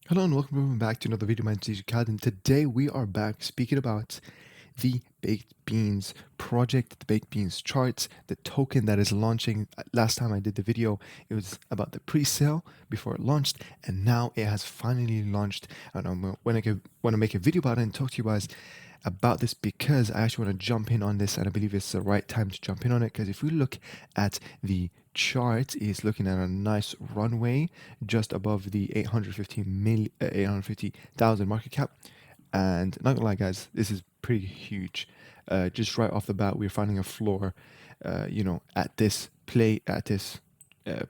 Hello and welcome back to another video. My name is Khaled, and today we are back speaking about the Baked Beans project, the Baked Beans charts, the token that is launching. Last time I did the video, it was about the pre-sale before it launched, and now it has finally launched. And I'm want to make a video about it and talk to you guys about this because I actually want to jump in on this, and I believe it's the right time to jump in on it. Because if we look at the chart, is looking at a nice runway just above the 850,000 market cap. And not gonna lie, guys, this is pretty huge. Just right off the bat, we're finding a floor, at this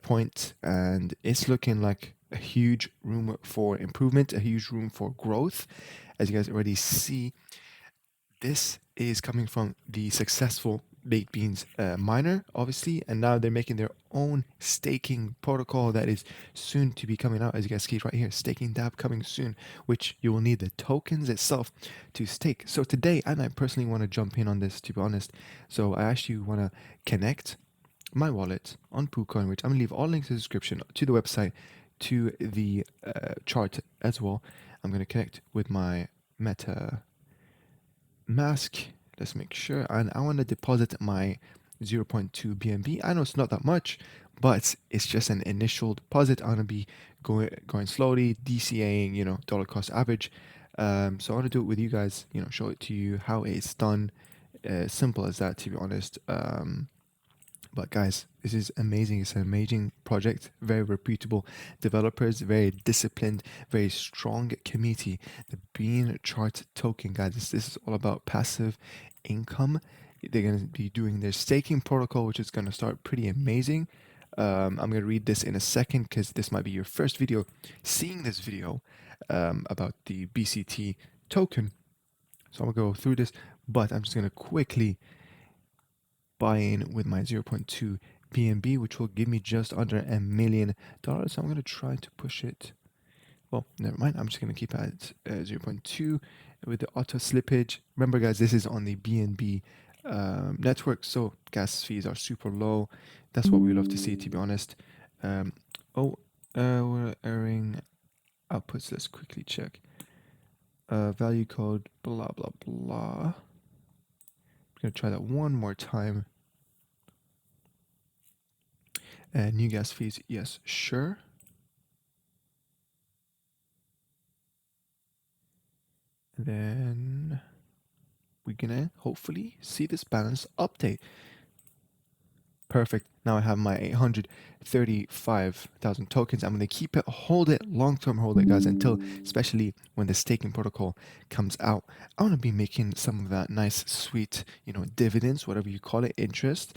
point, and it's looking like a huge room for improvement, a huge room for growth. As you guys already see, this is coming from the successful Baked Beans miner, obviously, and now they're making their own staking protocol that is soon to be coming out. As you guys see right here, staking dApp coming soon, which you will need the tokens itself to stake. So today, and I personally want to jump in on this, to be honest. So I actually want to connect my wallet on PooCoin, which I'm gonna leave all links in the description, to the website, to the chart as well. I'm gonna connect with my Meta Mask. Let's make sure. And I want to deposit my 0.2 BNB. I know it's not that much, but it's just an initial deposit. I'm gonna be going slowly, DCAing, dollar cost average. So I want to do it with you guys, show it to you how it's done. Simple as that, to be honest. But guys, this is amazing. It's an amazing project, very reputable developers, very disciplined, very strong community. The Bean Chart token, guys, this is all about passive income. They're going to be doing their staking protocol, which is going to start pretty amazing. I'm going to read this in a second because this might be your first video seeing this video about the BCT token. So I'm going to go through this, but I'm just going to quickly buy in with my 0.2 BNB, which will give me just under $1 million. So I'm going to try to push it. Well, never mind. I'm just going to keep at 0.2 with the auto slippage. Remember, guys, this is on the BNB network, so gas fees are super low. That's what we love to see, to be honest. We're airing outputs. Let's quickly check. Value code, blah, blah, blah. I'm going to try that one more time. New gas fees, yes, sure. And then we're gonna hopefully see this balance update. Perfect. Now I have my 835,000 tokens. I'm gonna keep it, hold it, long-term hold it, guys, until especially when the staking protocol comes out. I want to be making some of that nice, sweet, dividends, whatever you call it, interest.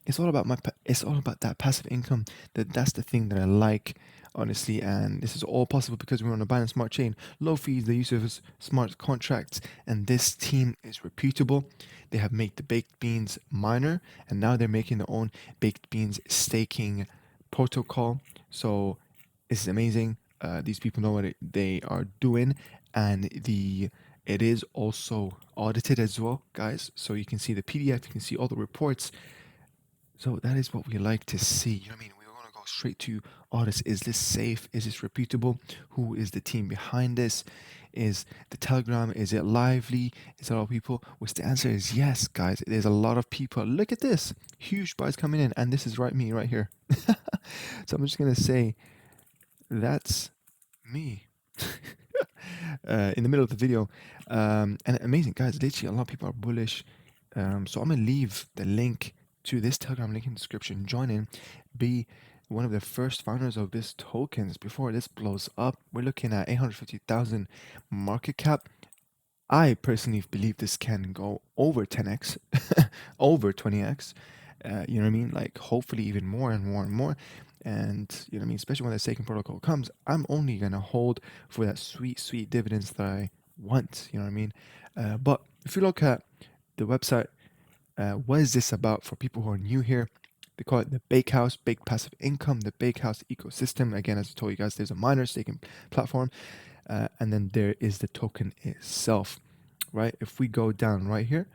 It's all about it's all about that passive income. That's the thing that I like, honestly. And this is all possible because we're on a Binance Smart Chain. Low fees, the use of smart contracts, and this team is reputable. They have made the Baked Beans miner, and now they're making their own Baked Beans staking protocol. So this is amazing. These people know what they are doing, and it is also audited as well, guys. So you can see the PDF, you can see all the reports. So that is what we like to see. You know what I mean? We want to go straight to audits. Is this safe? Is this reputable? Who is the team behind this? Is the Telegram? Is it lively? Is it all people? Which the answer is yes, guys. There's a lot of people. Look at this. Huge buys coming in. And this is me right here. So I'm just going to say that's me. In the middle of the video. And amazing, guys. Literally, a lot of people are bullish. So I'm going to leave the link to this Telegram link in the description. Join in, be one of the first founders of this tokens before this blows up. We're looking at 850,000 market cap. I personally believe this can go over 10x, over 20x. You know what I mean? Like hopefully even more and more and more. And you know what I mean? Especially when the staking protocol comes, I'm only gonna hold for that sweet, sweet dividends that I want. You know what I mean? But if you look at the website, what is this about for people who are new here? They call it the Bakehouse, Baked Passive Income, the Bakehouse ecosystem. Again, as I told you guys, there's a miner staking platform, and then there is the token itself, right? If we go down right here,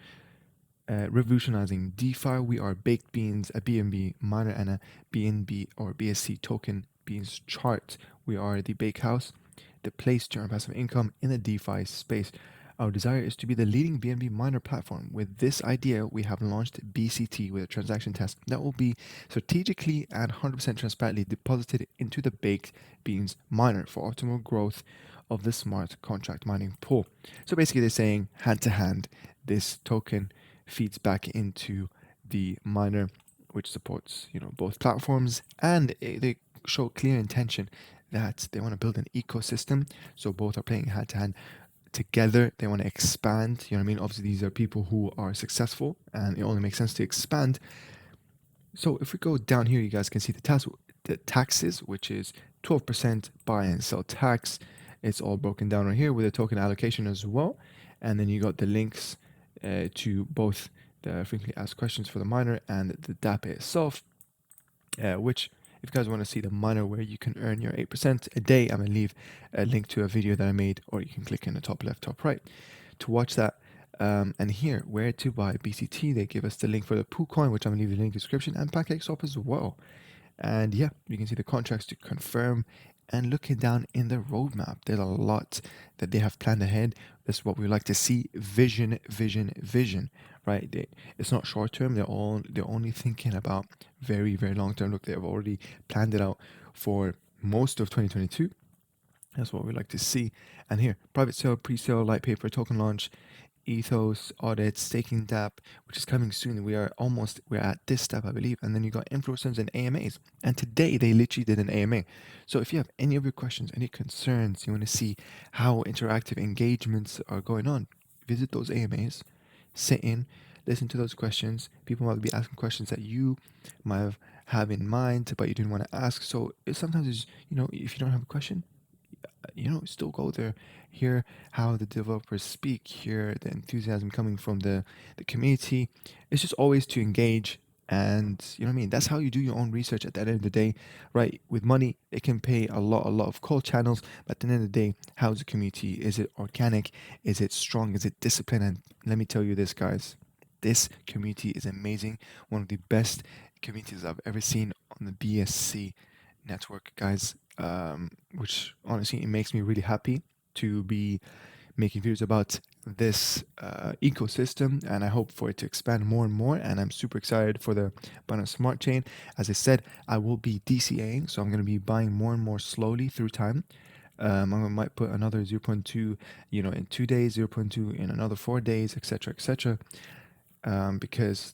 revolutionizing DeFi, we are Baked Beans, a BNB miner, and a BNB or BSC token Beans chart. We are the Bakehouse. the place to earn passive income in the DeFi space. Our desire is to be the leading BNB miner platform. With this idea, we have launched BCT with a transaction test that will be strategically and 100% transparently deposited into the Baked Beans miner for optimal growth of the smart contract mining pool. So basically, they're saying hand to hand, this token feeds back into the miner, which supports both platforms, and they show clear intention that they want to build an ecosystem. So both are playing hand to hand together. They want to expand. You know what I mean? Obviously, these are people who are successful, and it only makes sense to expand. So if we go down here, you guys can see the taxes, which is 12% buy and sell tax. It's all broken down right here with a token allocation as well. And then you got the links to both the frequently asked questions for the miner and the dApp itself, which if you guys want to see the miner where you can earn your 8% a day, I'm going to leave a link to a video that I made, or you can click in the top left, top right to watch that. And here, where to buy BCT, they give us the link for the Poo coin, which I'm going to leave the link in the description, and PancakeSwap as well. And yeah, you can see the contracts to confirm. And looking down in the roadmap, there's a lot that they have planned ahead. That's what we like to see. Vision, vision, vision, right? It's not short term. They're only thinking about very, very long term. Look, they've already planned it out for most of 2022. That's what we like to see. And here, private sale, pre-sale, light paper, token launch, ethos, audit, staking dApp, which is coming soon. We're at this step, I believe. And then you got influencers and AMAs. And today they literally did an AMA. So if you have any of your questions, any concerns, you want to see how interactive engagements are going on, visit those AMAs, sit in, listen to those questions. People might be asking questions that you might have in mind, but you didn't want to ask. So sometimes it's, if you don't have a question, still go there, hear how the developers speak, hear the enthusiasm coming from the community. It's just always to engage. And you know what I mean? That's how you do your own research at the end of the day, right? With money, it can pay a lot of call channels. But at the end of the day, how's the community? Is it organic? Is it strong? Is it disciplined? And let me tell you this, guys, this community is amazing. One of the best communities I've ever seen on the BSC network, guys. Which honestly, it makes me really happy to be making videos about this ecosystem, and I hope for it to expand more and more. And I'm super excited for the Binance Smart Chain. As I said, I will be DCAing, so I'm going to be buying more and more slowly through time. I might put another 0.2, in 2 days, 0.2 in another 4 days, etc., etc. Because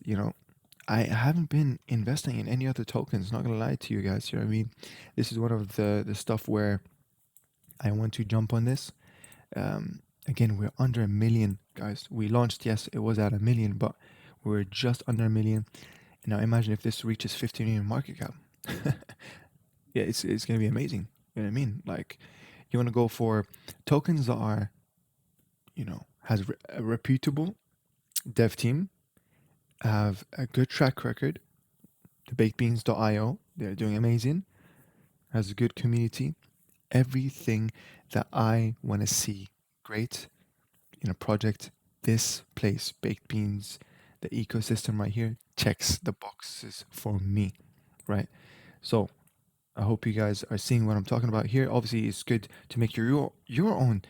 I haven't been investing in any other tokens. Not gonna lie to you guys. You know what I mean? This is one of the stuff where I want to jump on this. Again, we're under 1 million, guys. We launched, yes, it was at 1 million, but we're just under 1 million. Now imagine if this reaches 15 million market cap. Yeah, it's gonna be amazing. You know what I mean? Like, you want to go for tokens that are, has a reputable dev team, have a good track record. The bakedbeans.io, they're doing amazing. Has a good community. Everything that I want to see great in a project, this place, Baked Beans, the ecosystem right here, checks the boxes for me, right? So I hope you guys are seeing what I'm talking about here. Obviously, it's good to make your own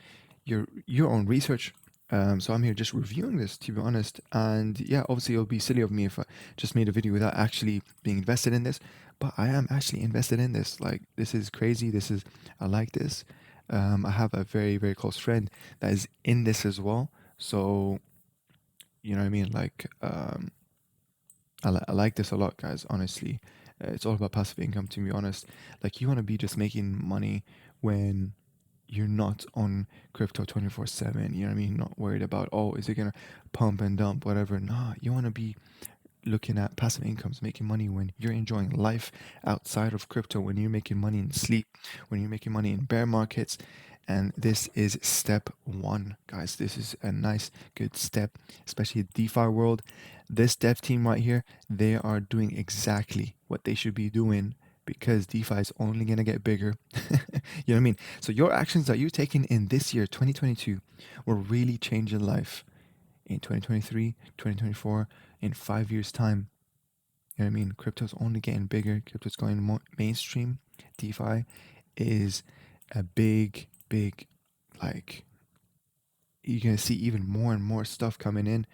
research. So I'm here just reviewing this, to be honest. And yeah, obviously it'll be silly of me if I just made a video without actually being invested in this. But I am actually invested in this. Like, this is crazy. I like this. I have a very, very close friend that is in this as well. So, you know what I mean? Like, I like this a lot, guys, honestly. It's all about passive income, to be honest. Like, you want to be just making money when you're not on crypto 24/7. You know what I mean? Not worried about, oh, is it gonna pump and dump, whatever. Nah, you want to be looking at passive incomes, making money when you're enjoying life outside of crypto, when you're making money in sleep, when you're making money in bear markets. And this is step one, guys. This is a nice, good step, especially DeFi world. This dev team right here, they are doing exactly what they should be doing, because DeFi is only going to get bigger. You know what I mean? So your actions that you're taking in this year, 2022, will really change your life in 2023, 2024, in 5 years' time. You know what I mean? Crypto's only getting bigger. Crypto's going more mainstream. DeFi is a big big, like, you're gonna see even more and more stuff coming in,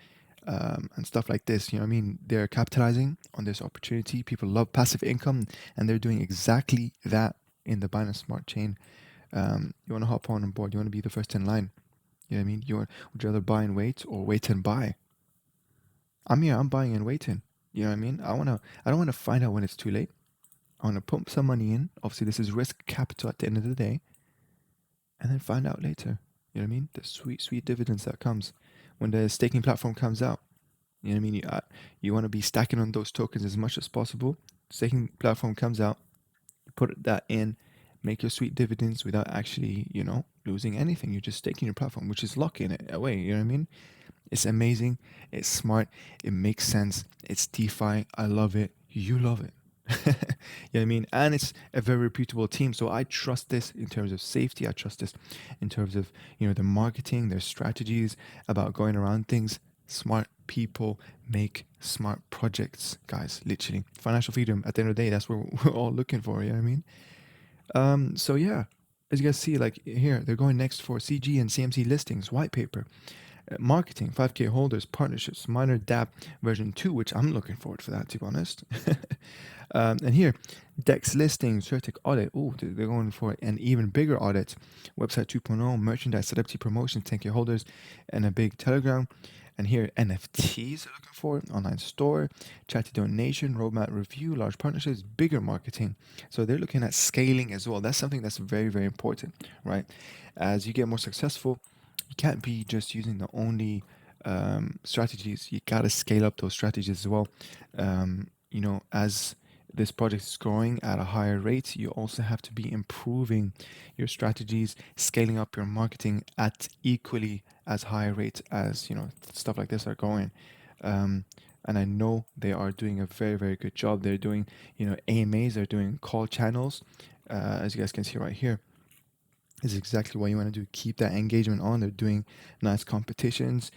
and stuff like this. You know what I mean? They're capitalizing on this opportunity. People love passive income, and they're doing exactly that in the Binance Smart Chain. You want to hop on board. You want to be the first in line. You know what I mean? Would you rather buy and wait or wait and buy? I'm here. I'm buying and waiting. You know what I mean? I don't wanna find out when it's too late. I wanna pump some money in. Obviously, this is risk capital at the end of the day, and then find out later. You know what I mean? The sweet, sweet dividends that comes when the staking platform comes out. You know what I mean? You want to be stacking on those tokens as much as possible. Staking platform comes out, put that in, make your sweet dividends without actually, losing anything. You're just staking your platform, which is locking it away. You know what I mean? It's amazing. It's smart. It makes sense. It's DeFi. I love it. You love it. You know what I mean? And it's a very reputable team. So I trust this in terms of safety. I trust this in terms of, the marketing, their strategies about going around things. Smart people make smart projects, guys. Literally. Financial freedom at the end of the day, that's what we're all looking for. You know what I mean? So yeah, as you guys see, like here, they're going next for CG and CMC listings, white paper. Marketing, 5K holders, partnerships, minor dApp version 2, which I'm looking forward for that, to be honest. And here, DEX listing, Certic audit. Oh, they're going for an even bigger audit. Website 2.0, merchandise, celebrity promotion, 10K holders, and a big Telegram. And here, NFTs they're looking for, online store, chatty donation, roadmap review, large partnerships, bigger marketing. So they're looking at scaling as well. That's something that's very, very important, right? As you get more successful, you can't be just using the only strategies. You gotta scale up those strategies as well. As this project is growing at a higher rate, you also have to be improving your strategies, scaling up your marketing at equally as high a rate as stuff like this are going. And I know they are doing a very, very good job. They're doing AMAs, they're doing call channels, as you guys can see right here. Is exactly what you want to do. Keep that engagement on. They're doing nice competitions.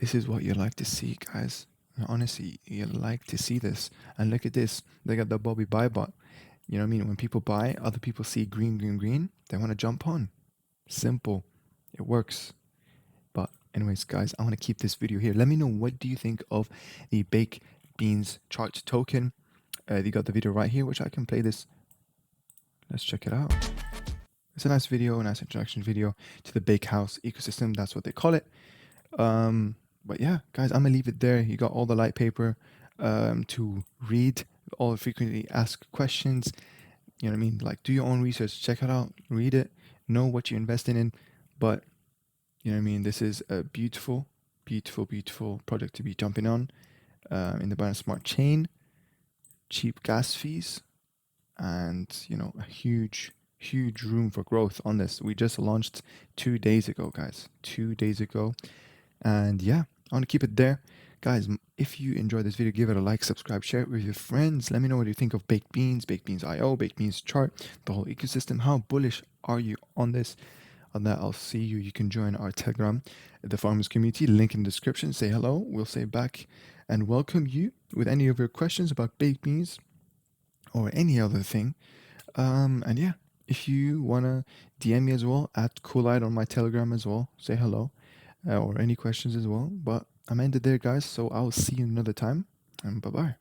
This is what you like to see, guys. Honestly, you like to see this. And look at this. They got the Bobby buy bot. You know what I mean? When people buy, other people see green, green, green. They want to jump on. Simple. It works. But anyways, guys, I want to keep this video here. Let me know, what do you think of the Baked Beans Chart token? They got the video right here, which I can play this. Let's check it out. It's a nice video, a nice introduction video to the Bake House ecosystem. That's what they call it. But yeah, guys, I'm gonna leave it there. You got all the light paper to read, all the frequently asked questions. You know what I mean? Like, do your own research, check it out, read it, know what you're investing in. But you know what I mean? This is a beautiful, beautiful, beautiful project to be jumping on in the Binance Smart Chain. Cheap gas fees, and a huge room for growth on this. We just launched 2 days ago, guys. 2 days ago. And yeah, I want to keep it there. Guys, if you enjoyed this video, give it a like, subscribe, share it with your friends. Let me know what you think of Baked Beans, Baked Beans IO, Baked Beans Chart, the whole ecosystem. How bullish are you on this? On that, I'll see you. You can join our Telegram, the Farmers Community, link in the description. Say hello. We'll say back and welcome you with any of your questions about Baked Beans or any other thing. And yeah, if you wanna DM me as well at Coolite on my Telegram as well, say hello, or any questions as well. But I'm ended there, guys. So I'll see you another time, and bye bye.